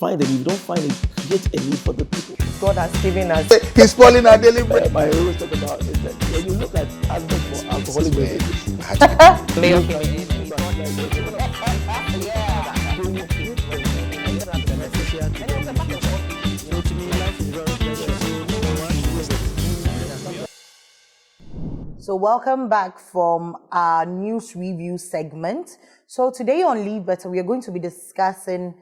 find a need. If you don't find it, create a need for the people. God has given us. He's spoiling our daily bread. I always talk about is that when you look at adverts for alcoholic beverages, So welcome back from our news review segment. So today on Live Better, we are going to be discussing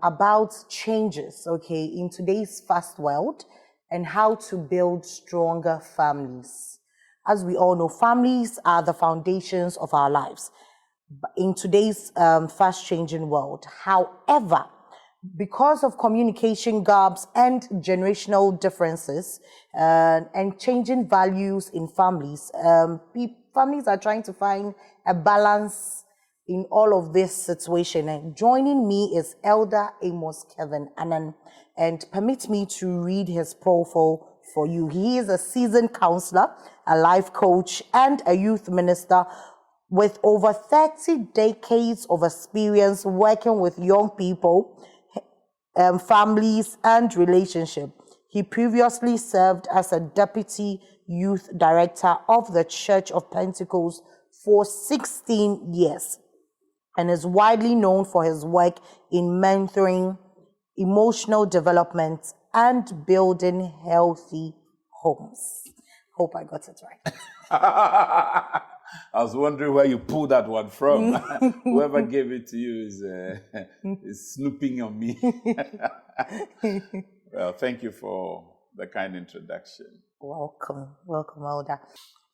about changes, okay, in today's fast world and how to build stronger families. As we all know, families are the foundations of our lives in today's fast-changing world. However, because of communication gaps and generational differences and changing values in families, families are trying to find a balance in all of this situation. And joining me is Elder Amos Kevin Annan, and permit me to read his profile for you. He is a seasoned counselor, a life coach, and a youth minister with over 30 decades of experience working with young people, families, and relationships. He previously served as a deputy youth director of the Church of Pentecost for 16 years and is widely known for his work in mentoring, emotional development, and building healthy homes. Hope I got it right. I was wondering where you pulled that one from. Whoever gave it to you is snooping on me. Well, thank you for the kind introduction. Welcome, Elder.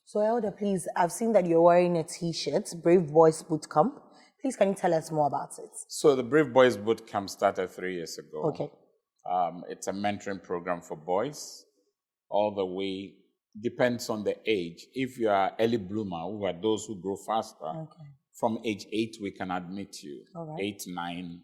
So, Elder, please, I've seen that you're wearing a T-shirt, Brave Boys Bootcamp. Please, can you tell us more about it? So the Brave Boys Bootcamp started 3 years ago. Okay. It's a mentoring program for boys, all the way, depends on the age. If you are early bloomer, who are those who grow faster, Okay. from age 8, we can admit you. All right. 8, 9,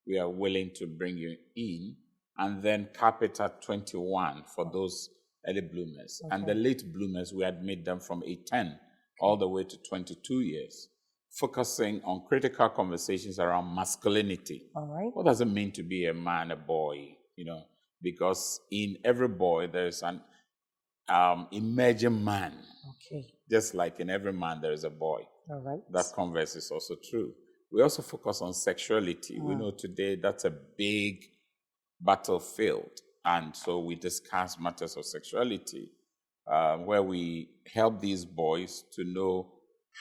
we are willing to bring you in. And then cap it at 21 for those early bloomers. Okay. And the late bloomers, we admit them from age 10 all the way to 22 years, focusing on critical conversations around masculinity. All right. What does it mean to be a man, a boy? You know, because in every boy, there's an emerging man. Okay. Just like in every man, there is a boy. All right. That converse is also true. We also focus on sexuality. We know today that's a big battlefield. And so we discuss matters of sexuality, where we help these boys to know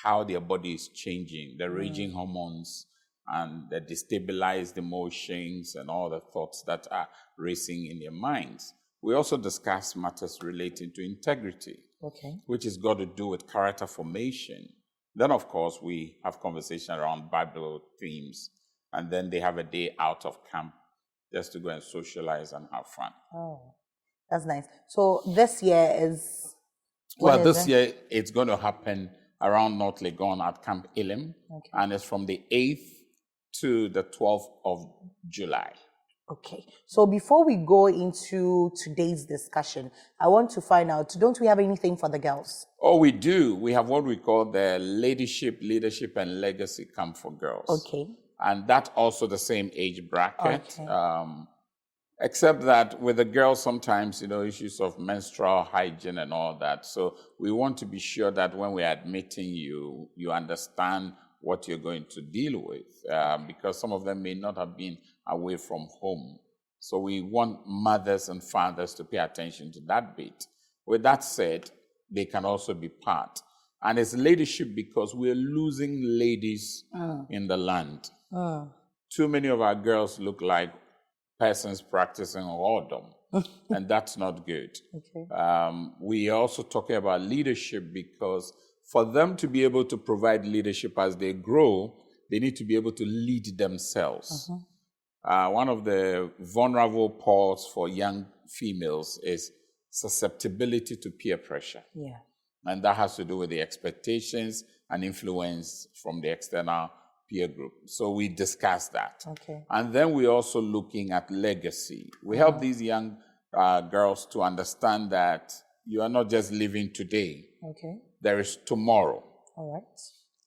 how their body is changing, the raging hormones and the destabilized emotions and all the thoughts that are racing in their minds. We also discuss matters relating to integrity, Okay. which has got to do with character formation. Then, of course, we have conversation around Bible themes, and then they have a day out of camp just to go and socialize and have fun. Oh, that's nice. So this year is... Well, this year it's going to happen around North Legon at Camp Elim, Okay. and it's from the 8th to the 12th of July. Okay. So before we go into today's discussion, I want to find out, don't we have anything for the girls? Oh, we do. We have what we call the Leadership and Legacy Camp for Girls. Okay. And that's also the same age bracket. Okay. Except that with the girls, sometimes, issues of menstrual hygiene and all that. So we want to be sure that when we're admitting you, you understand what you're going to deal with, because some of them may not have been away from home. So we want mothers and fathers to pay attention to that bit. With that said, they can also be part. And it's leadership because we're losing ladies in the land. Too many of our girls look like persons practicing whoredom, and that's not good. Okay. We are also talking about leadership because for them to be able to provide leadership as they grow, they need to be able to lead themselves. One of the vulnerable parts for young females is susceptibility to peer pressure. Yeah. And that has to do with the expectations and influence from the external peer group. So we discuss that. Okay. And then we're also looking at legacy. We help these young girls to understand that you are not just living today. Okay. There is tomorrow. All right.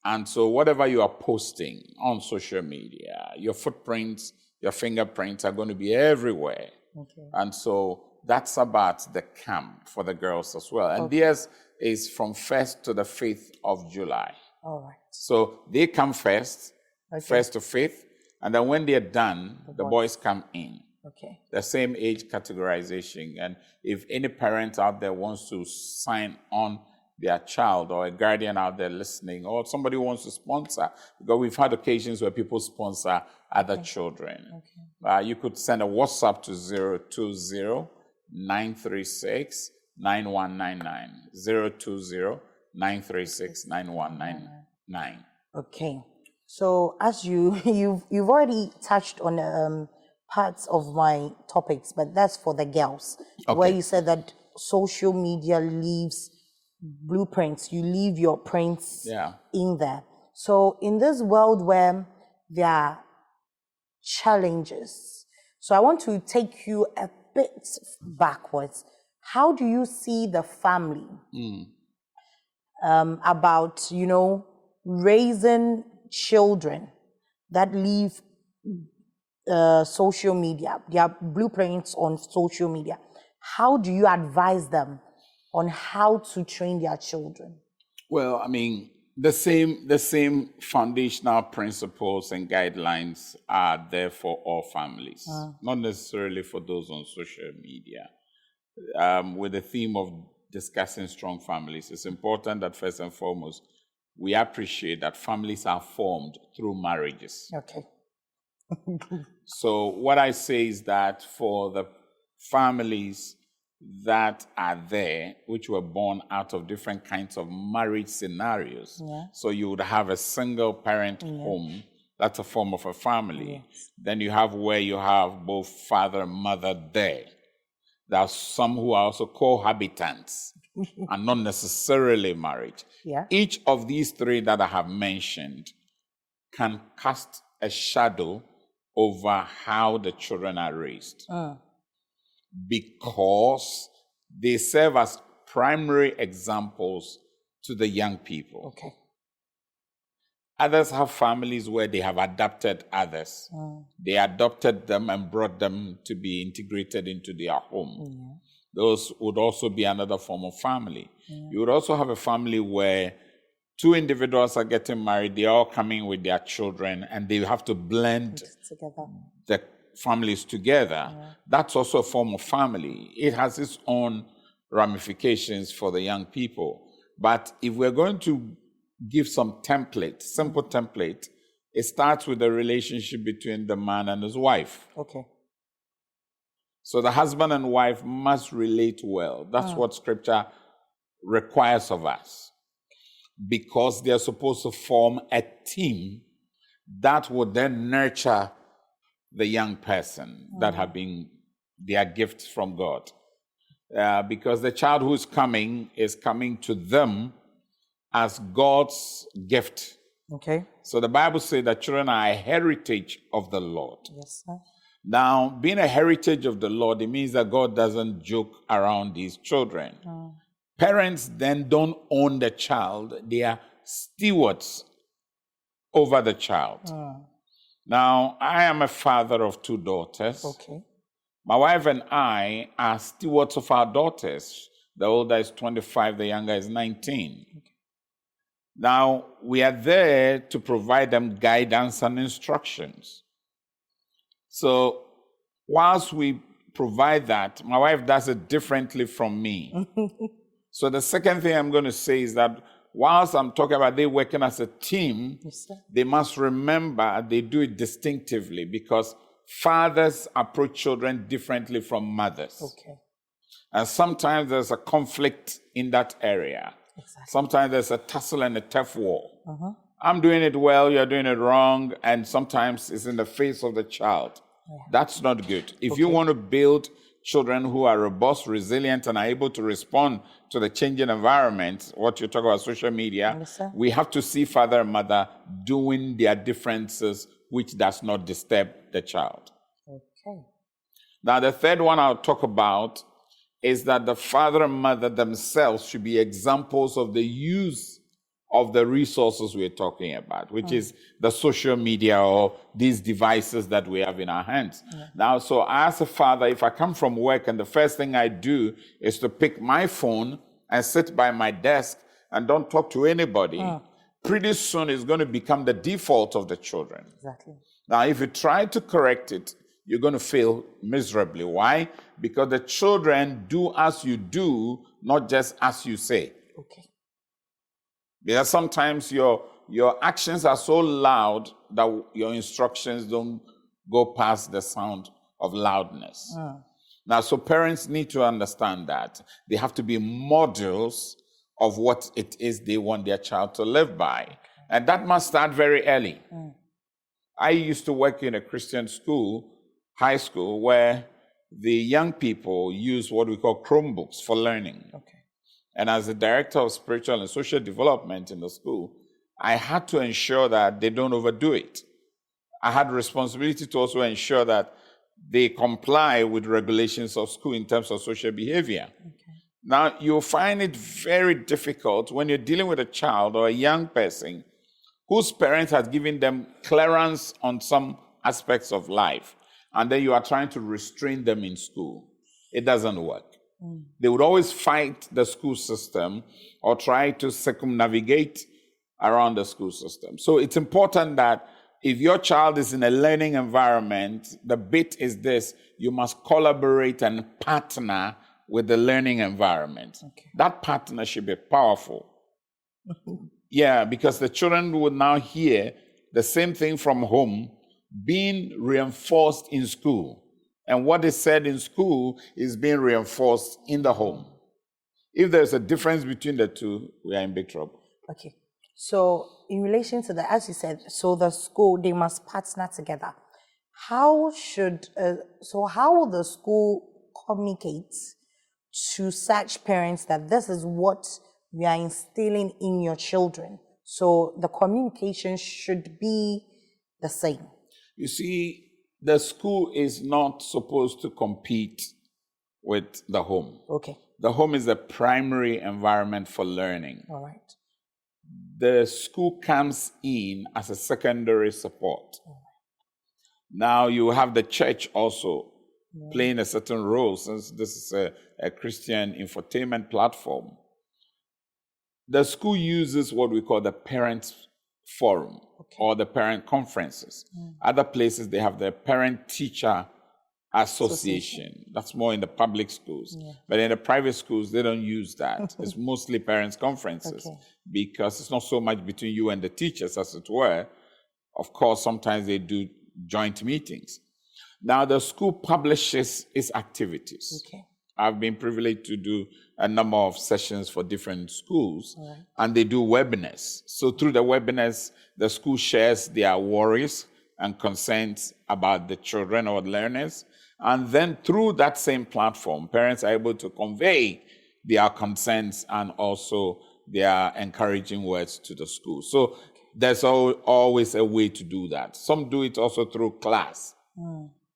And so whatever you are posting on social media, your footprints your fingerprints are going to be everywhere. Okay. And so that's about the camp for the girls as well. And theirs is from 1st to the 5th of July. All right. So they come first, Okay. 1st to 5th, and then when they're done, the boys come in. Okay. The same age categorization. And if any parent out there wants to sign on their child, or a guardian out there listening, or somebody wants to sponsor, because we've had occasions where people sponsor other children. Okay. You could send a WhatsApp to 020-936-9199. 020-936-9199. Okay. So as you've already touched on parts of my topics, but that's for the girls, where you said that social media leaves blueprints. You leave your prints in there. So in this world where there are challenges, so I want to take you a bit backwards. How do you see the family about, raising children that leave social media, their blueprints on social media? How do you advise them on how to train their children? Well, I mean, the same foundational principles and guidelines are there for all families, not necessarily for those on social media. With the theme of discussing strong families, it's important that first and foremost, we appreciate that families are formed through marriages. Okay. So what I say is that for the families that are there, which were born out of different kinds of marriage scenarios, so you would have a single parent home, that's a form of a family. Then you have where you have both father and mother there. There are some who are also cohabitants and not necessarily married. Each of these three that I have mentioned can cast a shadow over how the children are raised, because they serve as primary examples to the young people. Okay. Others have families where they have adopted others. They adopted them and brought them to be integrated into their home. Those would also be another form of family. You would also have a family where two individuals are getting married, they're all coming with their children, and they have to blend the families together. That's also a form of family. It has its own ramifications for the young people. But if we're going to give some template, simple template, it starts with the relationship between the man and his wife. Okay. So the husband and wife must relate well. That's what scripture requires of us, because they're supposed to form a team that would then nurture the young person that have been their gifts from God. Because the child who's coming is coming to them as God's gift. Okay. So the Bible says that children are a heritage of the Lord. Yes, sir. Now, being a heritage of the Lord, it means that God doesn't joke around these children. Parents then don't own the child. They are stewards over the child. Now, I am a father of two daughters. Okay. My wife and I are stewards of our daughters. The older is 25, the younger is 19. Okay. Now, we are there to provide them guidance and instructions. So, whilst we provide that, my wife does it differently from me. So the second thing I'm going to say is that whilst I'm talking about they working as a team, they must remember they do it distinctively, because fathers approach children differently from mothers. Okay. And sometimes there's a conflict in that area. Exactly. Sometimes there's a tussle and a tough war. I'm doing it well, you're doing it wrong, and sometimes it's in the face of the child. That's not good. If you want to build children who are robust, resilient, and are able to respond to the changing environment, what you talk about social media, we have to see father and mother doing their differences, which does not disturb the child. Okay. Now, the third one I'll talk about is that the father and mother themselves should be examples of the use of the resources we're talking about, which is the social media or these devices that we have in our hands. Now, so as a father, if I come from work and the first thing I do is to pick my phone and sit by my desk and don't talk to anybody, pretty soon it's going to become the default of the children. Exactly. Now, if you try to correct it, you're going to fail miserably. Why? Because the children do as you do, not just as you say. Okay. Because sometimes your actions are so loud that your instructions don't go past the sound of loudness. Now, so parents need to understand that. They have to be models of what it is they want their child to live by. And that must start very early. I used to work in a Christian school, high school, where the young people use what we call Chromebooks for learning. Okay. And as the director of spiritual and social development in the school, I had to ensure that they don't overdo it. I had responsibility to also ensure that they comply with regulations of school in terms of social behavior. Okay. Now, you'll find it very difficult when you're dealing with a child or a young person whose parents has given them clearance on some aspects of life, and then you are trying to restrain them in school. It doesn't work. They would always fight the school system or try to circumnavigate around the school system. So it's important that if your child is in a learning environment, the bit is this: you must collaborate and partner with the learning environment. Okay. That partnership is powerful. Yeah, because the children will now hear the same thing from home being reinforced in school. And what is said in school is being reinforced in the home. If there's a difference between the two, we are in big trouble. Okay. So in relation to that, as you said, so the school, they must partner together. How will the school communicate to such parents that this is what we are instilling in your children? So the communication should be the same. You see, the school is not supposed to compete with the home. Okay. The home is the primary environment for learning. All right. The school comes in as a secondary support. Now you have the church also playing a certain role, since this is a Christian infotainment platform. The school uses what we call the parents forum or the parent conferences. Other places, they have the parent-teacher association. That's more in the public schools. But in the private schools, they don't use that. It's mostly parents' conferences because it's not so much between you and the teachers, as it were. Of course, sometimes they do joint meetings. Now, the school publishes its activities. Okay. I've been privileged to do a number of sessions for different schools, and they do webinars. So through the webinars, the school shares their worries and concerns about the children or learners. And then through that same platform, parents are able to convey their concerns and also their encouraging words to the school. So there's always a way to do that. Some do it also through class.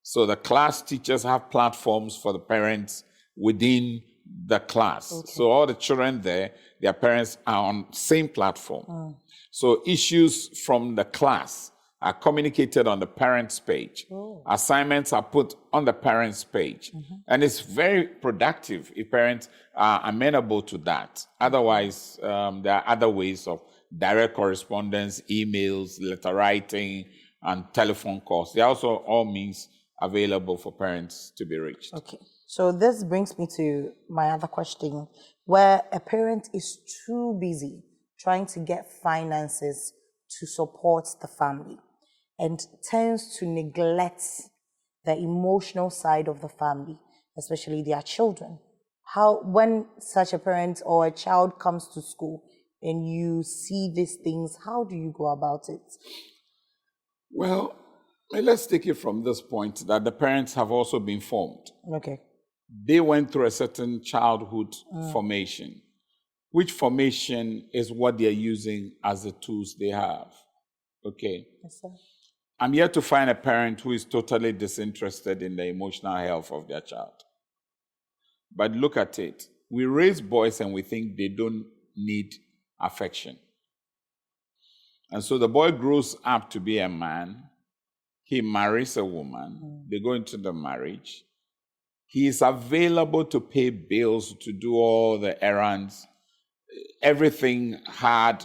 So the class teachers have platforms for the parents within the class. So all the children there, their parents are on the same platform. So issues from the class are communicated on the parents' page. Assignments are put on the parents' page. And it's very productive if parents are amenable to that. Otherwise, there are other ways of direct correspondence, emails, letter writing, and telephone calls. There are also all means available for parents to be reached. Okay. So this brings me to my other question, where a parent is too busy trying to get finances to support the family and tends to neglect the emotional side of the family, especially their children. How, when such a parent or a child comes to school and you see these things, how do you go about it? Well, let's take it from this point that the parents have also been formed. Okay. They went through a certain childhood formation, which formation is what they're using as the tools they have. Okay. Yes, sir. I'm yet to find a parent who is totally disinterested in the emotional health of their child. But look at it. We raise boys and we think they don't need affection. And so the boy grows up to be a man. He marries a woman. They go into the marriage. He is available to pay bills, to do all the errands, everything hard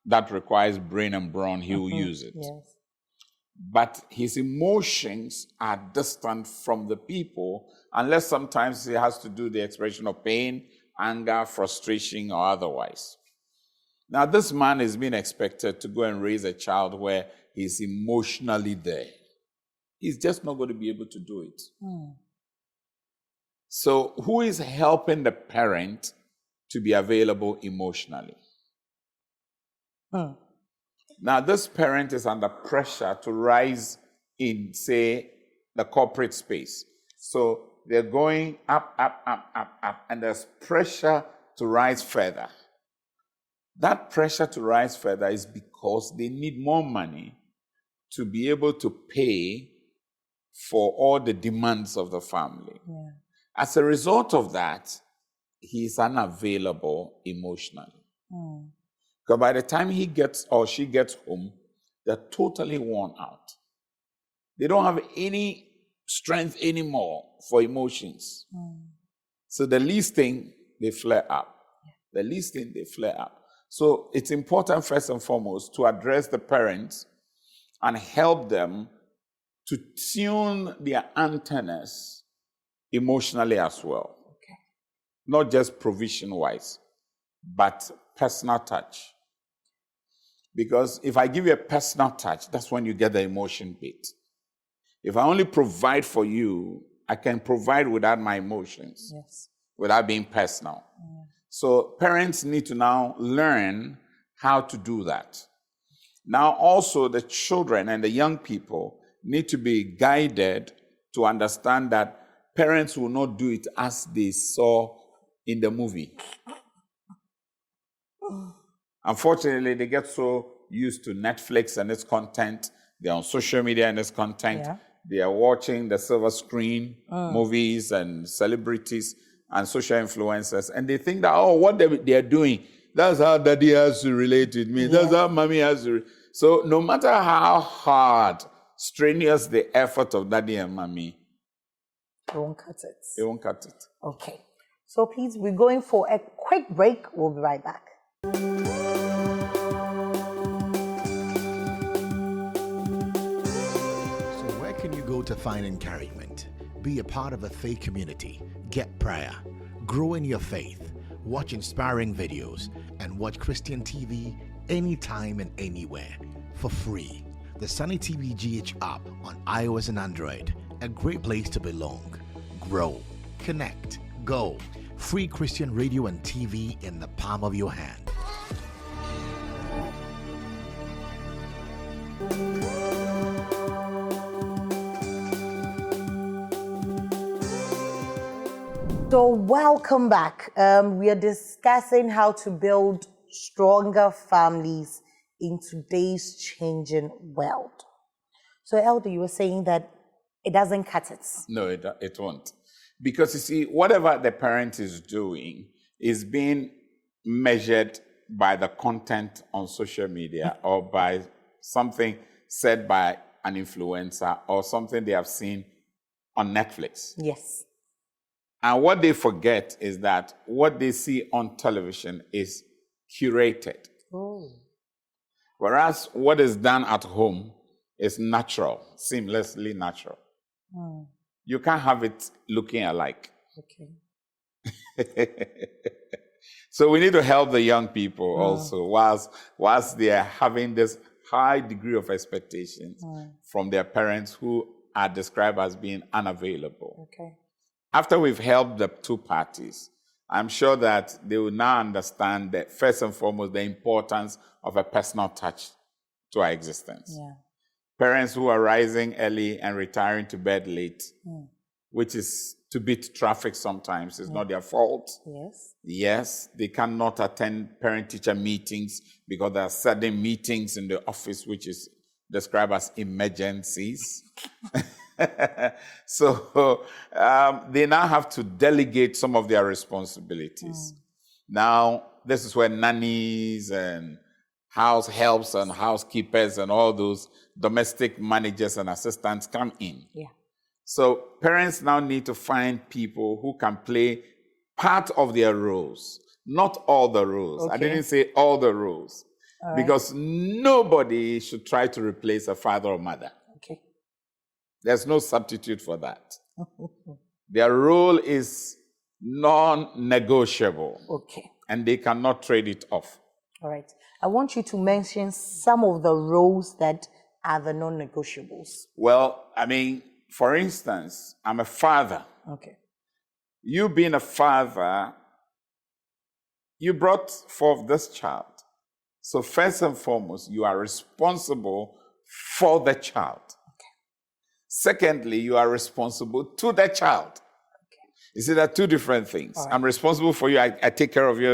that requires brain and brawn, he will use it. Yes. But his emotions are distant from the people, unless sometimes he has to do the expression of pain, anger, frustration, or otherwise. Now, this man is being expected to go and raise a child where he's emotionally there. He's just not going to be able to do it. So, who is helping the parent to be available emotionally? Now, this parent is under pressure to rise in, say, the corporate space. So they're going up, and there's pressure to rise further. That pressure to rise further is because they need more money to be able to pay for all the demands of the family. Yeah. As a result of that, he is unavailable emotionally. Because by the time he gets or she gets home, they're totally worn out. They don't have any strength anymore for emotions. So the least thing, they flare up. The least thing, they flare up. So it's important, first and foremost, to address the parents and help them to tune their antennas emotionally as well. Okay. Not just provision-wise, but personal touch. Because if I give you a personal touch, that's when you get the emotion bit. If I only provide for you, I can provide without my emotions, Yes. without being personal. So parents need to now learn how to do that. Now also the children and the young people need to be guided to understand that parents will not do it as they saw in the movie. Unfortunately, they get so used to Netflix and its content. They're on social media and its content. Yeah. They are watching the silver screen movies and celebrities and social influencers. And they think that, oh, what they are doing, that's how daddy has to relate with me. That's how mommy has to. So no matter how hard, strenuous the effort of daddy and mommy, They won't cut it. they won't cut it. Okay. So please, we're going for a quick break. We'll be right back. So where can you go to find encouragement? Be a part of a faith community, get prayer, grow in your faith, watch inspiring videos, and watch Christian TV anytime and anywhere for free. The Sunny TV GH app on iOS and Android, a great place to belong, grow, connect, go. Free Christian radio and TV in the palm of your hand. So welcome back. We are discussing how to build stronger families in today's changing world. So Elder, you were saying that it doesn't cut it. No, it won't. Because you see, whatever the parent is doing is being measured by the content on social media or by something said by an influencer or something they have seen on Netflix. Yes. And what they forget is that what they see on television is curated. Oh. Whereas what is done at home is natural, seamlessly natural. You can't have it looking alike. Okay. So we need to help the young people also, whilst they are having this high degree of expectations from their parents who are described as being unavailable. Okay. After we've helped the two parties, I'm sure that they will now understand that first and foremost, the importance of a personal touch to our existence. Yeah. Parents who are rising early and retiring to bed late, which is to beat traffic sometimes, is not their fault. Yes. Yes, they cannot attend parent-teacher meetings because there are certain meetings in the office which is described as emergencies. So they now have to delegate some of their responsibilities. Now, this is where nannies and house helps and housekeepers and all those domestic managers and assistants come in. Yeah. So parents now need to find people who can play part of their roles, not all the roles. Okay. I didn't say all the roles, because nobody should try to replace a father or mother. Okay. There's no substitute for that. Their role is non-negotiable. Okay. And they cannot trade it off. All right. I want you to mention some of the roles that are the non-negotiables. Well, I mean, for instance, I'm a father. Okay. You being a father, you brought forth this child. So first and foremost, you are responsible for the child. Okay. Secondly, you are responsible to the child. Okay. You see, there are two different things. Right. I'm responsible for you, I take care of you,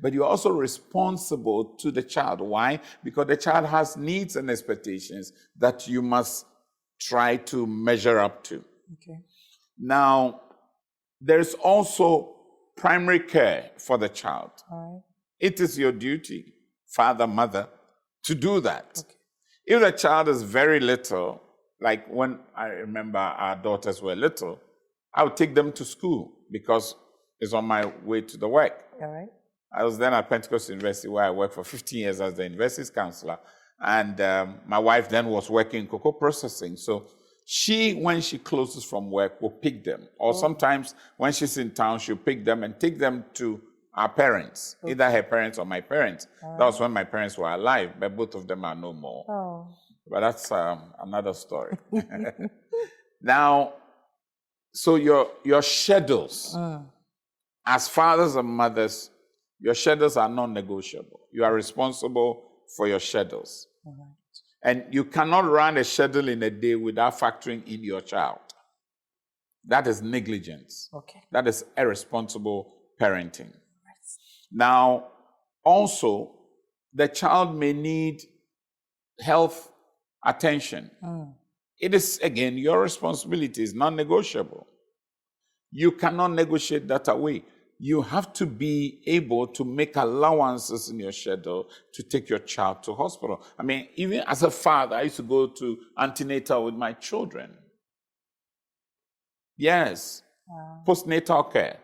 but you're also responsible to the child. Why? Because the child has needs and expectations that you must try to measure up to. Okay. Now, there's also primary care for the child. All right. It is your duty, father, mother, to do that. Okay. If the child is very little, like when I remember our daughters were little, I would take them to school because it's on my way to the work. All right. I was then at Pentecost University, where I worked for 15 years as the university's counselor. And my wife then was working in cocoa processing. So she, when she closes from work, will pick them. Or sometimes when she's in town, she'll pick them and take them to our parents, either her parents or my parents. That was when my parents were alive, but both of them are no more. Oh. But that's another story. Now, so your schedules, as fathers and mothers, your schedules are non-negotiable. You are responsible for your schedules. All right. And you cannot run a schedule in a day without factoring in your child. That is negligence. Okay. That is irresponsible parenting. Now, also, the child may need health attention. It is, again, your responsibility is non-negotiable. You cannot negotiate that away. You have to be able to make allowances in your schedule to take your child to hospital. I mean, even as a father, I used to go to antenatal with my children. Yes, postnatal care.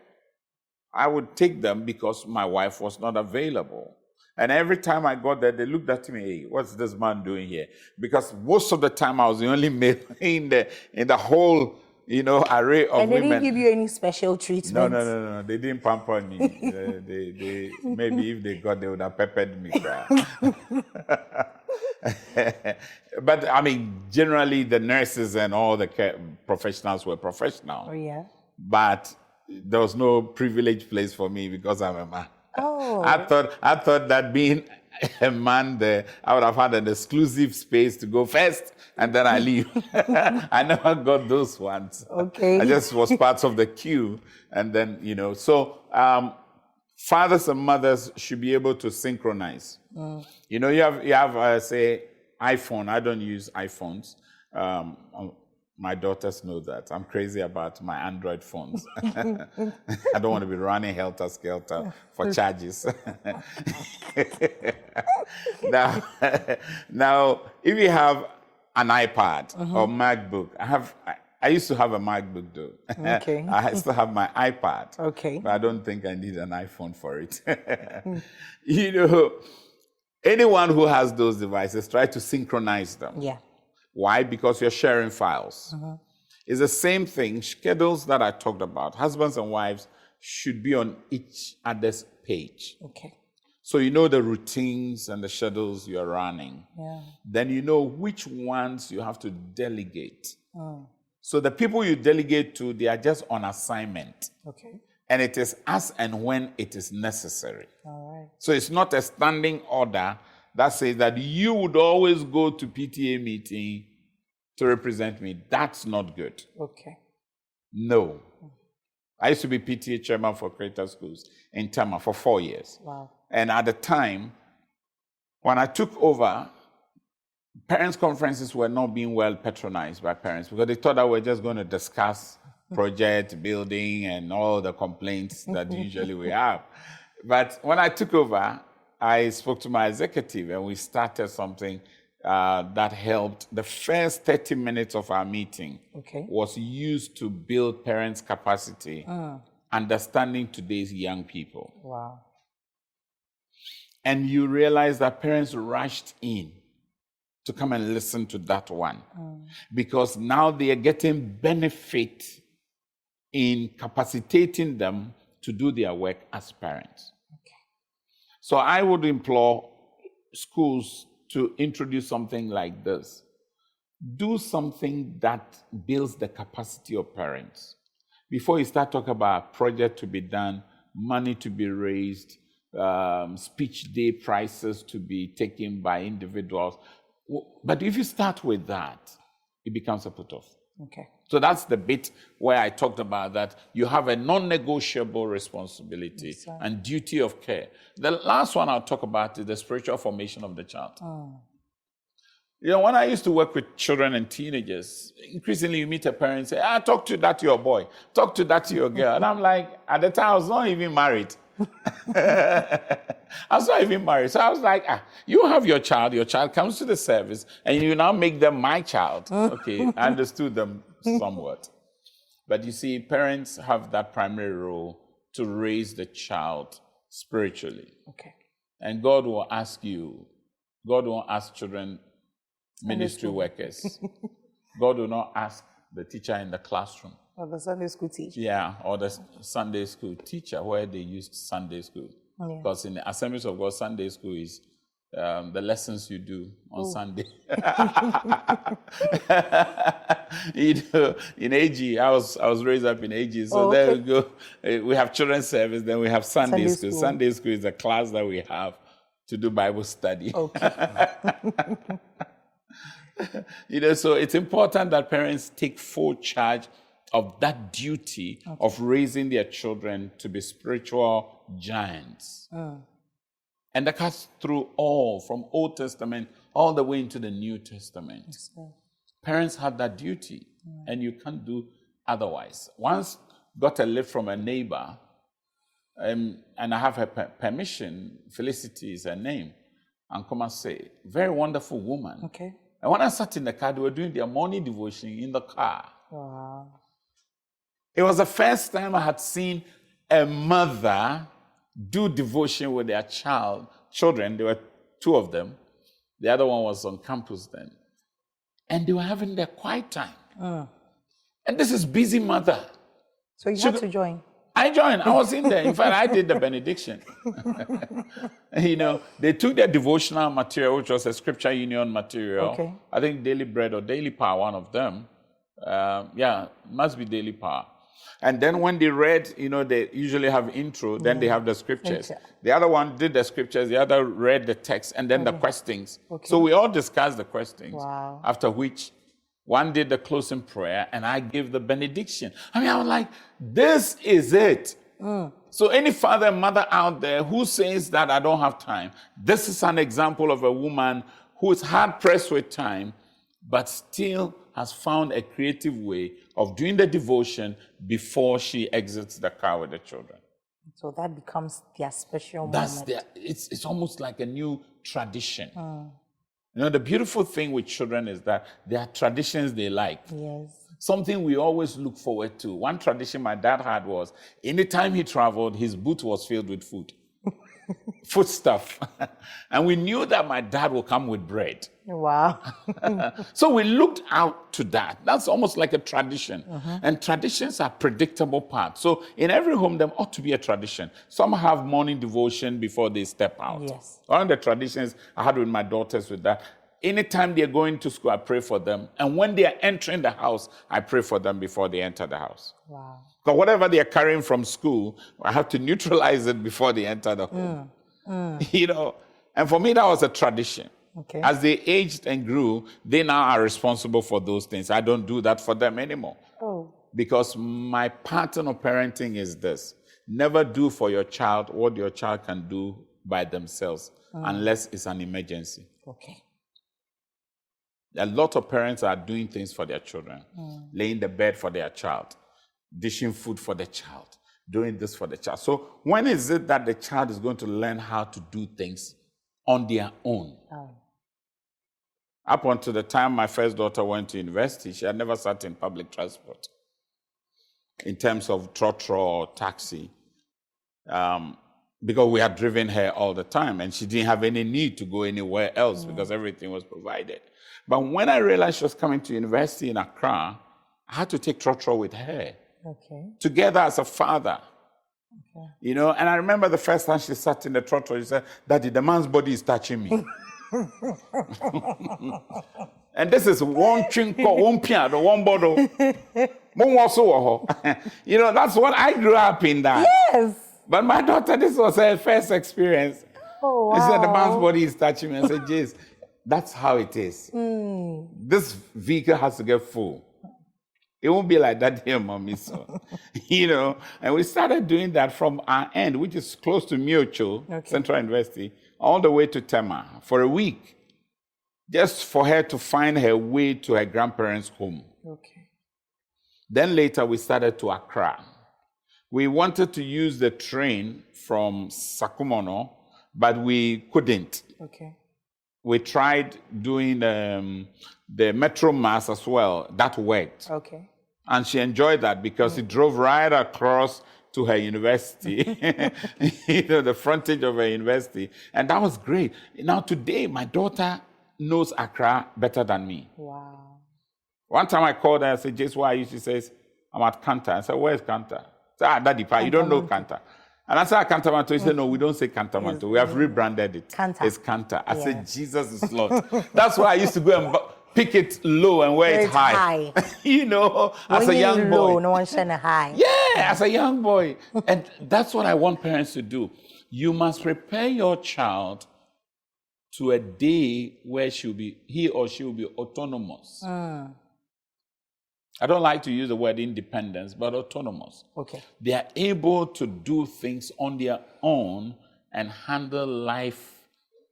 I would take them because my wife was not available. And every time I got there, they looked at me, hey, what's this man doing here? Because most of the time I was the only male in the whole, array of women. And they didn't give you any special treatment? No. They didn't pamper me. they maybe if they got, they would have peppered me. But I mean, generally the nurses and all the care professionals were professional. Oh, yeah. But there was no privileged place for me because I'm a man. Oh. I thought that being a man there, I would have had an exclusive space to go first and then I leave. I never got those ones. Okay. I just was part of the queue. And then, so fathers and mothers should be able to synchronize. You have say, iPhone. I don't use iPhones. My daughters know that. I'm crazy about my Android phones. I don't want to be running helter-skelter for charges. Now, if you have an iPad or MacBook, I used to have a MacBook though. Okay. I still have my iPad. Okay. But I don't think I need an iPhone for it. Anyone who has those devices, try to synchronize them. Yeah. Why? Because you're sharing files. It's the same thing. Schedules that I talked about, husbands and wives should be on each other's page. Okay. So you know the routines and the schedules you're running. Yeah. Then you know which ones you have to delegate. So the people you delegate to, they are just on assignment. Okay. And it is as and when it is necessary. All right. So it's not a standing order that says that you would always go to PTA meeting to represent me. That's not good. Okay. No. I used to be PTA chairman for Creator Schools in Tama for 4 years. Wow. And at the time, when I took over, parents' conferences were not being well patronized by parents because they thought that we're just going to discuss project, building, and all the complaints that usually we have. But when I took over, I spoke to my executive and we started something that helped. The first 30 minutes of our meeting was used to build parents' capacity, understanding today's young people. Wow. And you realize that parents rushed in to come and listen to that one because now they are getting benefit in capacitating them to do their work as parents. So I would implore schools to introduce something like this. Do something that builds the capacity of parents. Before you start talking about a project to be done, money to be raised, speech day prizes to be taken by individuals. But if you start with that, it becomes a put-off. Okay. So that's the bit where I talked about that you have a non-negotiable responsibility and duty of care. The last one I'll talk about is the spiritual formation of the child. You know, when I used to work with children and teenagers, increasingly you meet a parent and say, talk to that to your boy, talk to that to your girl. And I'm like, at the time I was not even married. I was not even married. So I was like, you have your child comes to the service, and you now make them my child. Okay, I understood them somewhat. But you see, parents have that primary role to raise the child spiritually. Okay. And God will ask children, ministry workers. God will not ask the teacher in the classroom. Or the Sunday school teacher. Yeah, or the Sunday school teacher where they used Sunday school. Because in the Assemblies of God, Sunday school is the lessons you do on Sunday. You know, in AG, I was raised up in AG, so there we go. We have children's service, then we have Sunday school. Sunday school is a class that we have to do Bible study. Okay. You know, so it's important that parents take full charge of that duty of raising their children to be spiritual giants. And that cuts through all, from Old Testament all the way into the New Testament. Yes, parents have that duty, and you can't do otherwise. Once got a lift from a neighbor, and I have her permission, Felicity is her name, and come and say, very wonderful woman. Okay. And when I sat in the car, they were doing their morning devotion in the car. Wow. It was the first time I had seen a mother do devotion with their children. There were two of them. The other one was on campus then. And they were having their quiet time. And this is busy mother. So you had to join? I joined. I was in there. In fact, I did the benediction. You know, they took their devotional material, which was a scripture union material. Okay. I think Daily Bread or Daily Power, one of them. Must be Daily Power. And then when they read, you know, they usually have intro, then they have the scriptures. The other one did the scriptures, the other read the text, and then the questions. So we all discussed the questions. Wow. After which one did the closing prayer, and I gave the benediction. I mean, I was like, this is it. So any father and mother out there who says that I don't have time, this is an example of a woman who is hard pressed with time, but still has found a creative way of doing the devotion before she exits the car with the children. So that becomes their special moment. It's almost like a new tradition. You know, the beautiful thing with children is that there are traditions they like. Yes. Something we always look forward to. One tradition my dad had was, anytime he traveled, his boot was filled with food. Food stuff. And we knew that my dad would come with bread. Wow. So we looked out to that. That's almost like a tradition. And traditions are predictable parts. So in every home, there ought to be a tradition. Some have morning devotion before they step out. Yes. One of the traditions I had with my daughters with that, anytime they're going to school, I pray for them. And when they are entering the house, I pray for them before they enter the house. Wow. Because whatever they are carrying from school, I have to neutralize it before they enter the home. You know, and for me, that was a tradition. Okay. As they aged and grew, they now are responsible for those things. I don't do that for them anymore. Because my pattern of parenting is this. Never do for your child what your child can do by themselves, unless it's an emergency. Okay. A lot of parents are doing things for their children, laying the bed for their child, dishing food for the child, doing this for the child. So when is it that the child is going to learn how to do things on their own? Oh. Up until the time my first daughter went to university, she had never sat in public transport in terms of trotro or taxi, because we had driven her all the time and she didn't have any need to go anywhere else because everything was provided. But when I realized she was coming to university in Accra, I had to take trotro with her. Okay. Together as a father. Okay. You know, and I remember the first time she sat in the trotro, she said, "Daddy, the man's body is touching me." And this is one chinko, one piano, one bottle. You know, that's what I grew up in that. Yes. But my daughter, this was her first experience. Oh, wow. She said, "The man's body is touching me." I said, "Jeez, that's how it is. This vehicle has to get full. It won't be like that here, mommy." So, you know, and we started doing that from our end, which is close to Miocho, Central University, all the way to Tema for a week, just for her to find her way to her grandparents' home. Okay. Then later we started to Accra. We wanted to use the train from Sakumono, but we couldn't. Okay. We tried doing the Metro Mass as well. That worked. Okay. And she enjoyed that because it drove right across to her university, you know, the frontage of her university. And that was great. Now today, my daughter knows Accra better than me. Wow. One time I called her and said, "Jace, where are you?" She says, "I'm at Kanta." I said, "Where's Kanta?" I said, "Daddy, you don't know Kanta." And I said, "Cantamanto." He said, "No, we don't say Cantamanto. We have rebranded it. Kanta. It's Kanta." I said, "Jesus is Lord." That's why I used to go and pick it low and wear it high. You know, as a young boy. Low, no one's saying high. Yeah, as a young boy. And that's what I want parents to do. You must prepare your child to a day where he or she will be autonomous. I don't like to use the word independence, but autonomous. Okay. They are able to do things on their own and handle life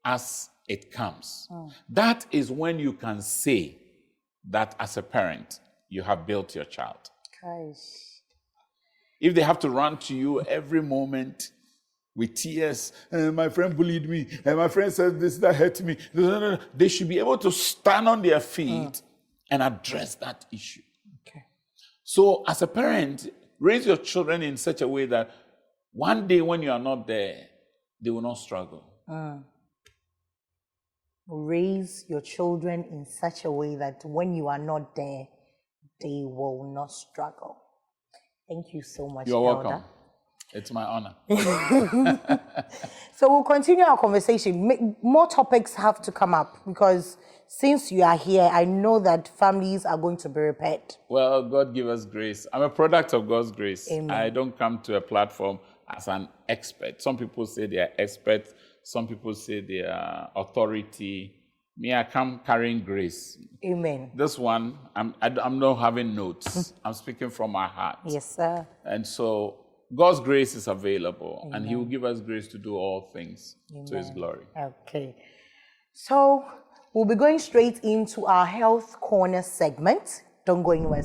as it comes. That is when you can say that as a parent, you have built your child. Gosh. If they have to run to you every moment with tears, "My friend bullied me, and my friend said this, that hurt me," they should be able to stand on their feet and address that issue. Okay. So as a parent, raise your children in such a way that one day when you are not there, they will not struggle. Raise your children in such a way that when you are not there, they will not struggle. Thank you so much, You're Elder. welcome. It's my honor. So we'll continue our conversation. More topics have to come up because since you are here, I know that families are going to be repaired. Well, God give us grace. I'm a product of God's grace. Amen. I don't come to a platform as an expert. Some people say they are experts. Some people say they are authority. Me, I come carrying grace. Amen. This one, I'm not having notes. I'm speaking from my heart. Yes, sir. And so God's grace is available, and He will give us grace to do all things to His glory. Okay. So we'll be going straight into our Health Corner segment. Don't go anywhere.